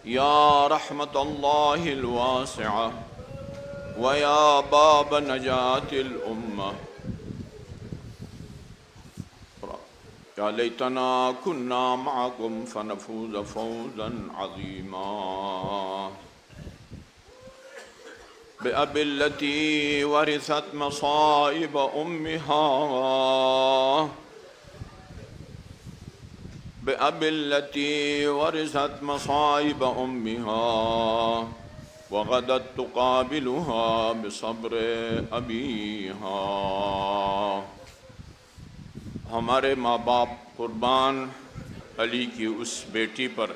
یا رحمت اللہ الواسعہ ویا باب نجات الامہ یا لیتنا کنا معکم فنفوز فوزا عظیما بأبی التی ورثت مصائب امہا بأبی التی ورثت مصائب امہا وغدت تقابلها بصبر ابیہا۔ ہمارے ماں باپ قربان علی کی اس بیٹی پر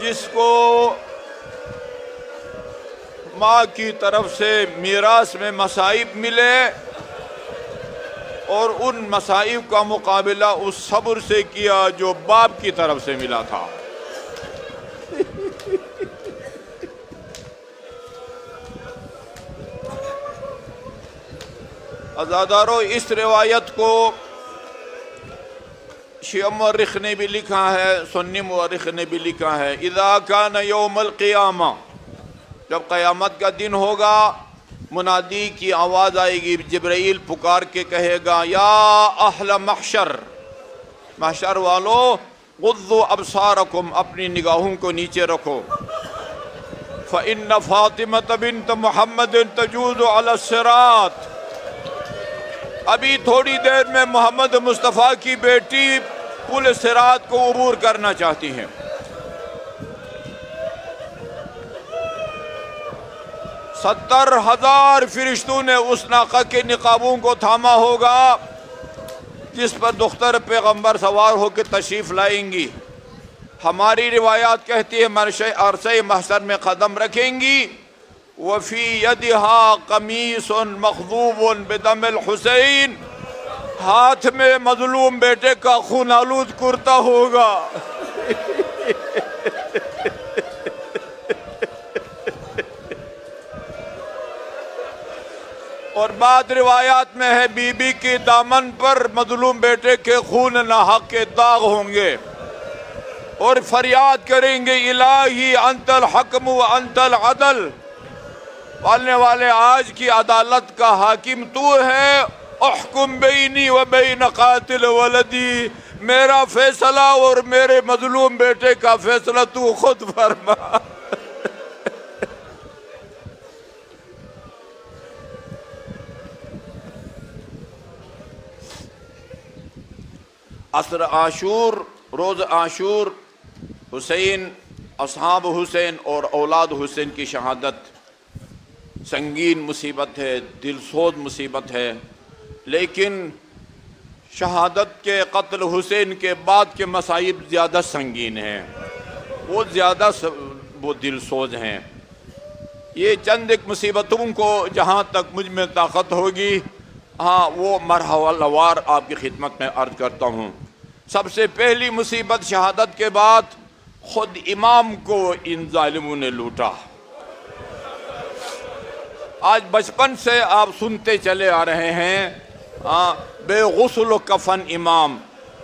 جس کو ماں کی طرف سے میراث میں مصائب ملے اور ان مصائب کا مقابلہ اس صبر سے کیا جو باپ کی طرف سے ملا تھا۔ عزادارو، اس روایت کو شیعہ مورخ نے بھی لکھا ہے، سنی مورخ نے بھی لکھا ہے، اذا کان یوم القیامہ، جب قیامت کا دن ہوگا، منادی کی آواز آئے گی، جبرائیل پکار کے کہے گا، یا اہل محشر، محشر والو، غضوا ابصارکم، اپنی نگاہوں کو نیچے رکھو، فإن فاطمة بنت محمد تجوز علی الصراط، ابھی تھوڑی دیر میں محمد مصطفیٰ کی بیٹی پل صراط کو عبور کرنا چاہتی ہیں۔ 70,000 فرشتوں نے اس ناقہ کے نقابوں کو تھاما ہوگا جس پر دختر پیغمبر سوار ہو کے تشریف لائیں گی۔ ہماری روایات کہتی ہے عرصہ محشر میں قدم رکھیں گی، وفی یدہا قمیص مخضوب بدم الحسین، ہاتھ میں مظلوم بیٹے کا خون آلود کرتا ہوگا۔ اور بعد روایات میں ہے بی بی کے دامن پر مظلوم بیٹے کے خون ناحق کے داغ ہوں گے، اور فریاد کریں گے، الہی انت الحکم و انت العدل، پالنے والے آج کی عدالت کا حاکم تو ہے، احکم بینی و بین قاتل ولدی، میرا فیصلہ اور میرے مظلوم بیٹے کا فیصلہ تو خود فرما۔ عصر عاشور، روز عاشور، حسین، اصحاب حسین اور اولاد حسین کی شہادت سنگین مصیبت ہے، دل سوز مصیبت ہے، لیکن شہادت کے قتل حسین کے بعد کے مصائب زیادہ سنگین ہیں، وہ زیادہ دل سوز ہیں۔ یہ چند ایک مصیبتوں کو جہاں تک مجھ میں طاقت ہوگی، ہاں وہ مرحلہ وار آپ کی خدمت میں عرض کرتا ہوں۔ سب سے پہلی مصیبت شہادت کے بعد خود امام کو ان ظالموں نے لوٹا۔ آج بچپن سے آپ سنتے چلے آ رہے ہیں، بے غسل و کفن امام،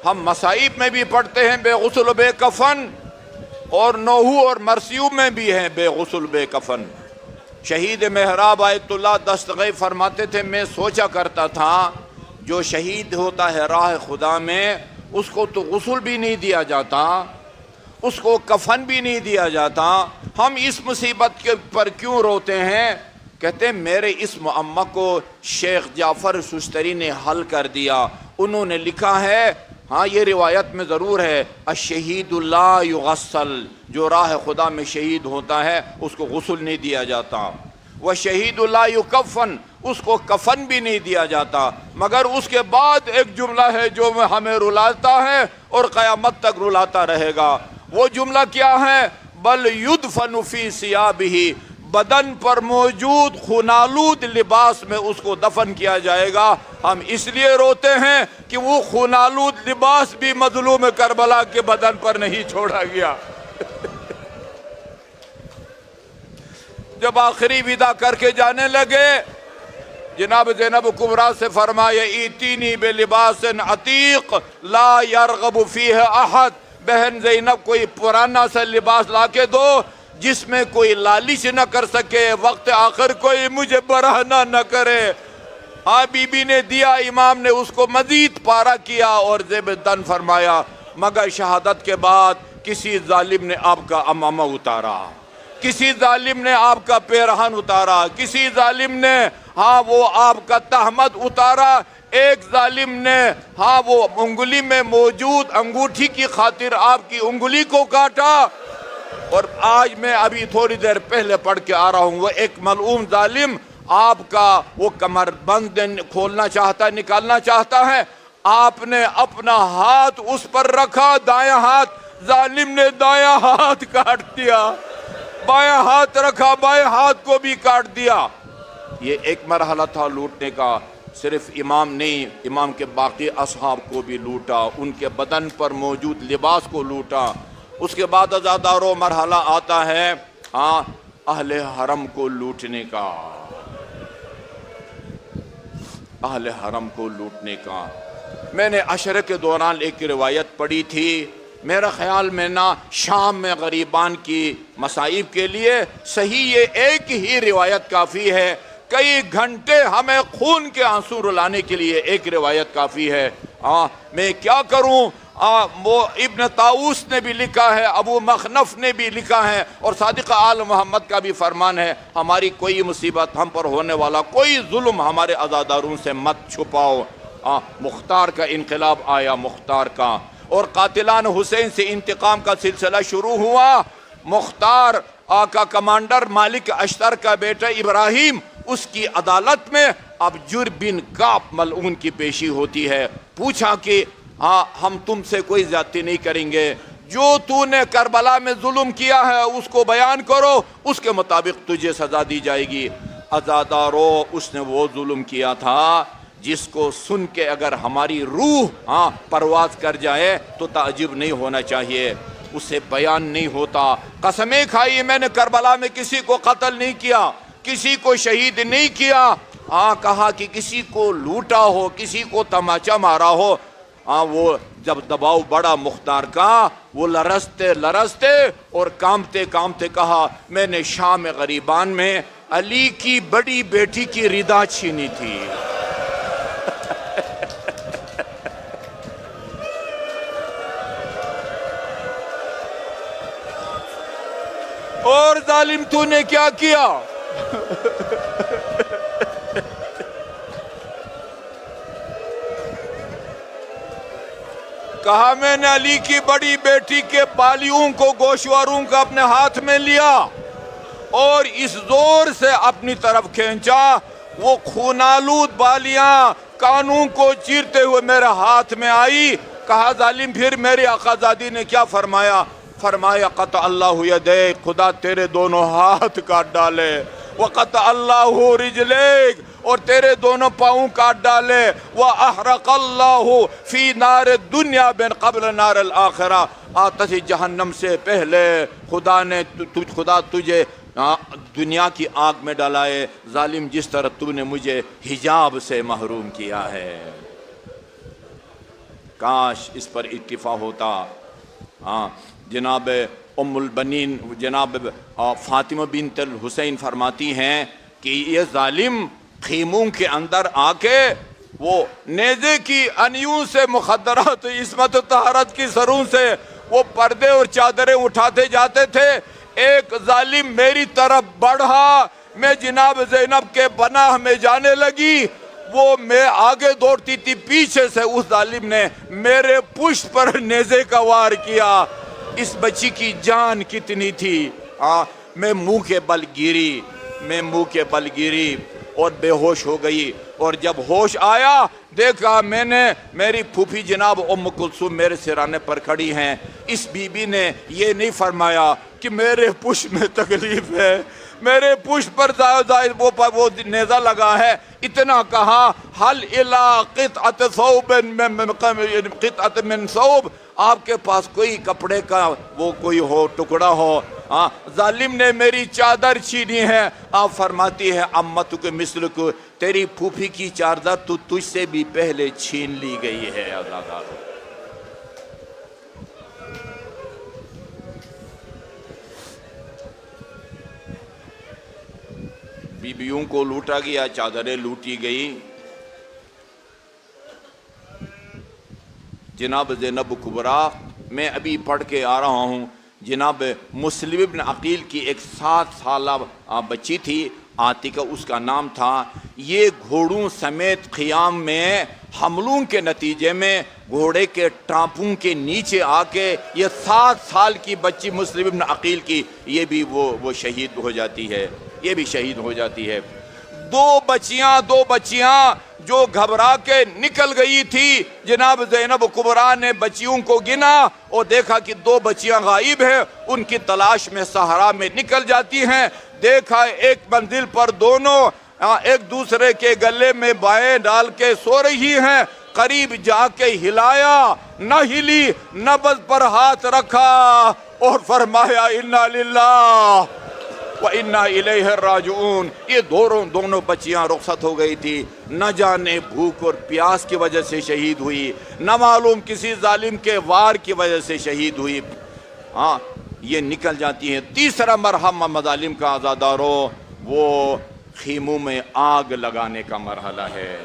ہم مصائب میں بھی پڑھتے ہیں بے غسل و بے کفن، اور نوحو اور مرثیوں میں بھی ہیں بے غسل بے کفن۔ شہید محراب آیت اللہ دستغی فرماتے تھے، میں سوچا کرتا تھا جو شہید ہوتا ہے راہ خدا میں، اس کو تو غسل بھی نہیں دیا جاتا، اس کو کفن بھی نہیں دیا جاتا، ہم اس مصیبت کے پر کیوں روتے ہیں؟ کہتے ہیں میرے اس معمہ کو شیخ جعفر سستری نے حل کر دیا۔ انہوں نے لکھا ہے، ہاں یہ روایت میں ضرور ہے، الشہید لا یغسل، جو راہ خدا میں شہید ہوتا ہے اس کو غسل نہیں دیا جاتا، وشہید لا یکفن، اس کو کفن بھی نہیں دیا جاتا، مگر اس کے بعد ایک جملہ ہے جو ہمیں رلاتا ہے اور قیامت تک رلاتا رہے گا۔ وہ جملہ کیا ہے؟ بل یدفن فی ثیابہ، بدن پر موجود خونالود لباس میں اس کو دفن کیا جائے گا۔ ہم اس لیے روتے ہیں کہ وہ خونالود لباس بھی مظلوم کربلا کے بدن پر نہیں چھوڑا گیا۔ جب آخری ودا کر کے جانے لگے جناب زینب کبریٰ سے فرمایا ایتینی بلباس عتیق لا یرغب فیہ احد، بہن زینب کوئی پرانا سا لباس لا کے دو جس میں کوئی لالچ نہ کر سکے، وقت آخر کوئی مجھے برہنہ نہ کرے۔ ہاں بی بی نے دیا، امام نے اس کو مزید پارا کیا اور زیب دن فرمایا مگر شہادت کے بعد کسی ظالم نے آپ کا امامہ اتارا، کسی ظالم نے آپ کا پیرہن اتارا، کسی ظالم نے وہ آپ کا تہمت اتارا، ایک ظالم نے وہ انگلی میں موجود انگوٹھی کی خاطر آپ کی انگلی کو کاٹا۔ اور آج میں ابھی تھوڑی دیر پہلے پڑھ کے آ رہا ہوں، وہ ایک ملعون ظالم آپ کا وہ کمر بند کھولنا چاہتا ہے، نکالنا چاہتا ہے، آپ نے اپنا ہاتھ اس پر رکھا، دایاں ہاتھ، ظالم نے دایاں ہاتھ کاٹ دیا، بایاں ہاتھ رکھا، بایاں ہاتھ کو بھی کاٹ دیا۔ یہ ایک مرحلہ تھا لوٹنے کا، صرف امام نہیں، امام کے باقی اصحاب کو بھی لوٹا، ان کے بدن پر موجود لباس کو لوٹا۔ اس کے بعد عزاداروں مرحلہ آتا ہے اہل حرم کو لوٹنے کا، اہل حرم کو لوٹنے کا۔ میں نے عشرے کے دوران ایک روایت پڑھی تھی، میرا خیال میں شام میں غریبان کی مصائب کے لیے صحیح یہ ایک ہی روایت کافی ہے، کئی گھنٹے ہمیں خون کے آنسو رلانے کے لیے ایک روایت کافی ہے۔ میں کیا کروں، وہ ابن طاؤس نے بھی لکھا ہے، ابو مخنف نے بھی لکھا ہے، اور صادق آل محمد کا بھی فرمان ہے، ہماری کوئی مصیبت، ہم پر ہونے والا کوئی ظلم ہمارے عزاداروں سے مت چھپاؤ۔ مختار کا انقلاب آیا، مختار کا، اور قاتلان حسین سے انتقام کا سلسلہ شروع ہوا۔ مختار کا کمانڈر مالک اشتر کا بیٹا ابراہیم، اس کی عدالت میں اب جر بن کعب ملعون کی پیشی ہوتی ہے۔ پوچھا کہ ہم تم سے کوئی زیادتی نہیں کریں گے، جو تو نے کربلا میں ظلم کیا ہے اس کو بیان کرو، اس کے مطابق تجھے سزا دی جائے گی۔ عزادارو، اس نے وہ ظلم کیا تھا جس کو سن کے اگر ہماری روح پرواز کر جائے تو تعجب نہیں ہونا چاہیے، اسے بیان نہیں ہوتا۔ قسمیں کھائی میں نے کربلا میں کسی کو قتل نہیں کیا، کسی کو شہید نہیں کیا، کہا کہ کسی کو لوٹا ہو، کسی کو تماچا مارا ہو۔ وہ جب دباؤ بڑا مختار کا، وہ لرزتے لرزتے اور کامتے کامتے کہا میں نے شام غریبان میں علی کی بڑی بیٹی کی ردا چھینی تھی۔ اور ظالم تو نے کیا کیا؟ کہا میں نے علی کی بڑی بیٹی کے بالیوں کو، گوشواروں کو اپنے ہاتھ میں لیا اور اس زور سے اپنی طرف کھینچا، وہ خونالود بالیاں کانوں کو چیرتے ہوئے میرے ہاتھ میں آئی۔ کہا ظالم پھر میری آقازادی نے کیا فرمایا؟ فرمایا قطع اللہ یدیک، خدا تیرے دونوں ہاتھ کاٹ ڈالے، وقطع اللہ رجلیک، اور تیرے دونوں پاؤں کاٹ ڈالے، وَأَحْرَقَ اللَّهُ فِي نَارِ الدُّنْيَا بِن قَبْلَ نَارِ الْآخِرَةِ، آتش جہنم سے پہلے خدا تجھے دنیا کی آگ میں ڈالائے، ظالم جس طرح تو نے مجھے حجاب سے محروم کیا ہے۔ کاش اس پر اکتفا ہوتا۔ جناب ام البنین جناب فاطمہ بنت الحسین فرماتی ہیں کہ یہ ظالم خیموں کے اندر آ کے وہ نیزے کی انیوں سے مخدرات عصمت و طہارت کی سروں سے وہ پردے اور چادریں اٹھاتے جاتے تھے۔ ایک ظالم میری طرف بڑھا، میں جناب زینب کے پناہ میں جانے لگی، وہ میں آگے دوڑتی تھی، پیچھے سے اس ظالم نے میرے پشت پر نیزے کا وار کیا۔ اس بچی کی جان کتنی تھی، میں منہ کے بل گری اور بے ہوش ہو گئی، اور جب ہوش آیا دیکھا میں نے میری پھوپھی جناب ام کلثوم میرے سرانے پر کھڑی ہیں۔ اس بی بی نے یہ نہیں فرمایا کہ میرے پشت میں تکلیف ہے، میرے پشت پر وہ نیزہ لگا ہے، اتنا کہا حل الی قطعۃ ثوب من ثوب، آپ کے پاس کوئی کپڑے کا وہ کوئی ہو ٹکڑا ہو۔ ظالم نے میری چادر چھینی ہے۔ آپ فرماتی ہے امتک مثلک، تیری پھوپھی کی چادر تو تجھ سے بھی پہلے چھین لی گئی ہے عزادارو۔ بیویوں کو لوٹا گیا، چادریں لوٹی گئی۔ جناب زینب کبریٰ، میں ابھی پڑھ کے آ رہا ہوں، جناب مسلم ابن عقیل کی ایک 7 سالہ بچی تھی، عاتقہ اس کا نام تھا۔ یہ گھوڑوں سمیت خیام میں حملوں کے نتیجے میں گھوڑے کے ٹانپوں کے نیچے آ کے یہ 7 سال کی بچی مسلم ابن عقیل کی یہ بھی وہ شہید ہو جاتی ہے، یہ بھی شہید ہو جاتی ہے۔ دو بچیاں جو گھبرا کے نکل گئی تھی، جناب زینب کبریٰ نے بچیوں کو گنا اور دیکھا کہ 2 بچیاں غائب ہیں، ان کی تلاش میں صحرا میں نکل جاتی ہیں۔ دیکھا ایک منزل پر دونوں ایک دوسرے کے گلے میں بائیں ڈال کے سو رہی ہیں، قریب جا کے ہلایا، نہ ہلی، نبض پر ہاتھ رکھا اور فرمایا انا للہ وَإِنَّا إِلَيْهِ الرَّاجِعُونَ۔ یہ دونوں بچیاں رخصت ہو گئی تھی، نہ جانے بھوک اور پیاس کی وجہ سے شہید ہوئی، نہ معلوم کسی ظالم کے وار کی وجہ سے شہید ہوئی۔ ہاں یہ نکل جاتی ہیں۔ تیسرا مرحلہ مظالم کا عزادارو، وہ خیموں میں آگ لگانے کا مرحلہ ہے۔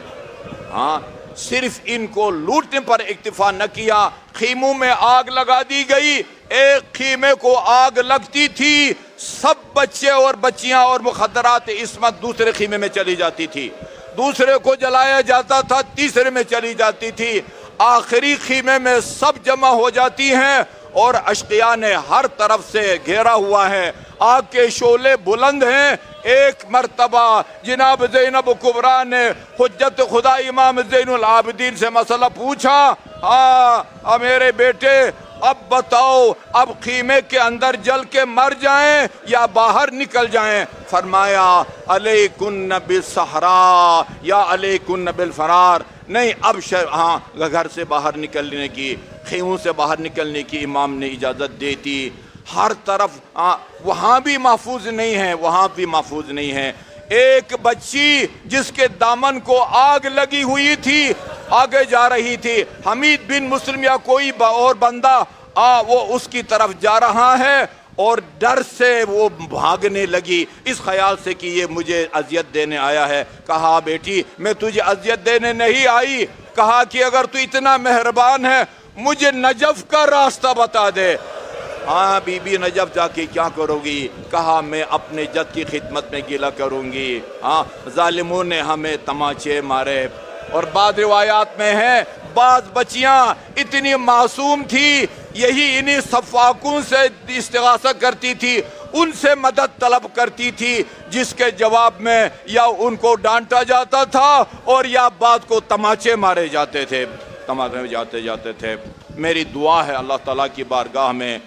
ہاں صرف ان کو لوٹنے پر اکتفا نہ کیا، خیموں میں آگ لگا دی گئی۔ ایک خیمے کو آگ لگتی تھی، سب بچے اور بچیاں اور مخدرات عصمت دوسرے خیمے میں چلی جاتی تھی، دوسرے کو جلایا جاتا تھا، تیسرے میں چلی جاتی تھی، آخری خیمے میں سب جمع ہو جاتی ہیں اور اشقیاء نے ہر طرف سے گھیرا ہوا ہے، آگ کے شعلے بلند ہیں۔ ایک مرتبہ جناب زینب کبریٰ نے حجت خدا امام زین العابدین سے مسئلہ پوچھا، ہاں میرے بیٹے اب بتاؤ، اب خیمے کے اندر جل کے مر جائیں یا باہر نکل جائیں؟ فرمایا علیکن بالصحراء یا علیکن بالفرار۔ نہیں، اب گھر سے باہر نکلنے کی، خیموں سے باہر نکلنے کی امام نے اجازت دیتی۔ ہر طرف وہاں بھی محفوظ نہیں ہے، وہاں بھی محفوظ نہیں ہے۔ ایک بچی جس کے دامن کو آگ لگی ہوئی تھی آگے جا رہی تھی، حمید بن مسلم یا کوئی اور بندہ وہ اس کی طرف جا رہا ہے اور ڈر سے وہ بھاگنے لگی، اس خیال سے کہ یہ مجھے اذیت دینے آیا ہے۔ کہا بیٹی میں تجھے اذیت دینے نہیں آئی، کہا کہ اگر تو اتنا مہربان ہے مجھے نجف کا راستہ بتا دے۔ ہاں بی بی نجف جا کے کیا کرو گی؟ کہا میں اپنے جد کی خدمت میں گلہ کروں گی، ہاں ظالموں نے ہمیں تماچے مارے۔ اور بعض روایات میں ہے بعض بچیاں اتنی معصوم تھی، یہی انہی سفاکوں سے استغاثہ کرتی تھی، ان سے مدد طلب کرتی تھی، جس کے جواب میں یا ان کو ڈانٹا جاتا تھا اور یا بعض کو تماچے مارے جاتے تھے۔ میری دعا ہے اللہ تعالیٰ کی بارگاہ میں،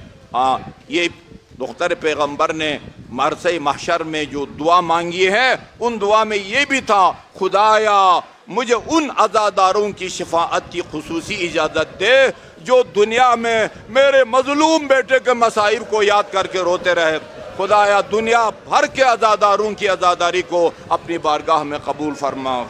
یہ دختر پیغمبر نے عرصہ محشر میں جو دعا مانگی ہے، ان دعا میں یہ بھی تھا، خدایا مجھے ان عزاداروں کی شفاعت کی خصوصی اجازت دے جو دنیا میں میرے مظلوم بیٹے کے مصائب کو یاد کر کے روتے رہے۔ خدایا دنیا بھر کے عزاداروں کی عزاداری کو اپنی بارگاہ میں قبول فرما۔